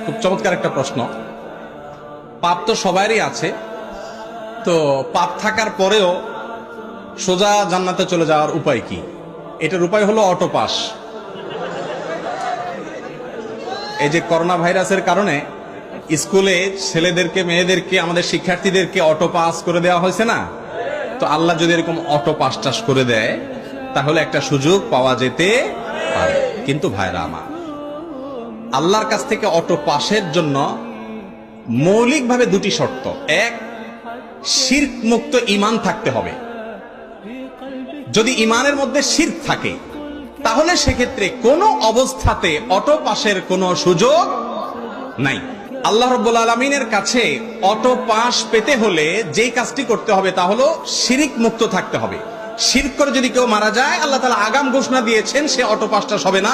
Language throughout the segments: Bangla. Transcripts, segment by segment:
খুব চমৎকার একটা প্রশ্ন। পাপ তো সবারই আছে, তো পাপ থাকার পরেও সোজা জান্নাতে চলে যাওয়ার উপায় কি? এটার উপায় হলো অটো পাস। এই যে করোনা ভাইরাসের কারণে স্কুলে ছেলেদেরকে, মেয়েদেরকে, আমাদের শিক্ষার্থীদেরকে অটো পাস করে দেওয়া হয়েছে না? তো আল্লাহ যদি এরকম অটো পাস টাস করে দেয় তাহলে একটা সুযোগ পাওয়া যেতে পারে। কিন্তু ভাইরা আমার, আল্লাহর কাছ থেকে অটো পাসের জন্য মৌলিকভাবে দুটি শর্ত। এক, শিরক মুক্ত ঈমান থাকতে হবে। যদি ঈমানের মধ্যে শিরক থাকে তাহলে সেক্ষেত্রে কোনো অবস্থাতে অটো পাসের কোনো সুযোগ নাই। আল্লাহ রাব্বুল আলামিনের কাছে অটো পাস পেতে হলে যেই কাজটি করতে হবে তা হলো শিরক মুক্ত থাকতে হবে। শিরক করে যদি কেউ মারা যায়, আল্লাহ তাআলা আগাম ঘোষণা দিয়েছেন সে অটো পাসটা হবে না,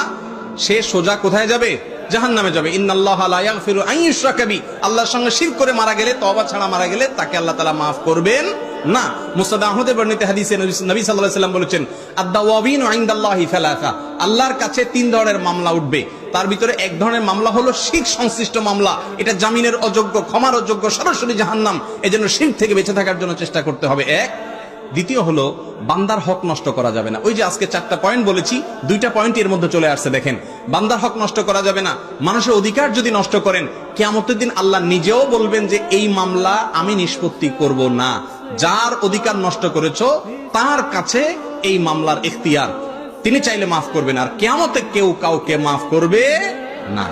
সে সোজা কোথায় যাবে? জাহান্নামে যাবে। ইন্নাল্লাহা লা ইয়াগফিরু আন ইউশরাকা বি, আল্লাহর সঙ্গে শিরক করে মারা গেলে, তওবা ছাড়া মারা গেলে তাকে আল্লাহ তাআলা maaf করবেন না। মুসনাদ আহমদে বর্ণিত হাদিসে নবী সাল্লাল্লাহু আলাইহি ওয়াসাল্লাম বলেছেন, আদ-দাওয়াবিনু ইনদাল্লাহি সালাসা, আল্লাহর কাছে তিন ধরনের মামলা উঠবে। তার ভিতরে এক ধরনের মামলা হলো শিরক সংশ্লিষ্ট মামলা। এটা জামিনের অযোগ্য, ক্ষমার অযোগ্য, সরাসরি জাহান্নাম। এজন্য শিরক থেকে বেঁচে থাকার জন্য চেষ্টা করতে হবে। এক। দ্বিতীয় হলো বান্দার হক নষ্ট করা যাবে না। ওই যে আজকে 4টা পয়েন্ট বলেছি, 2টা পয়েন্ট এর মধ্যে চলে আসছে। দেখেন, বান্দার হক নষ্ট করা যাবে না। মানুষের অধিকার যদি নষ্ট করেন, কিয়ামতের দিন আল্লাহ নিজেও বলবেন যে এই মামলা আমি নিষ্পত্তি করব না। যার অধিকার নষ্ট করেছো তার কাছে এই মামলার ইখতিয়ার, তিনি চাইলে মাফ করবেন। আর কিয়ামতে কেউ কাউকে মাফ করবে না।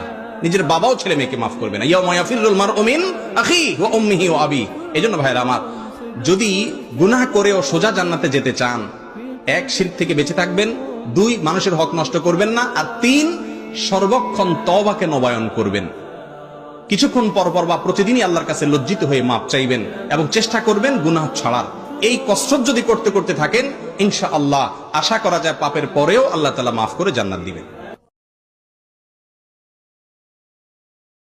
নিজের বাবাও ছেলে মেয়েকে মাফ করবে না। ইয়াউমা ইয়াফিরুল মারউ মিন আখিহি ওয়া উম্মিহি ওয়া আবিহি। এজন্য ভাইরা আমার, যদি গুনাহ করেও সোজা জান্নাতে যেতে চান, এক, শিরক থেকে বেঁচে থাকবেন। 2, মানুষের হক নষ্ট করবেন না। আর 3, সর্বক্ষণ তওবাকে নবায়ন করবেন। কিছুক্ষণ পর পর বা প্রতিদিনই আল্লাহর কাছে লজ্জিত হয়ে মাপ চাইবেন এবং চেষ্টা করবেন গুনাহ ছাড়ার। এই কসরত যদি করতে করতে থাকেন, ইনশাআল্লাহ আশা করা যায় পাপের পরেও আল্লাহ তাআলা মাফ করে জান্নাত দিবেন।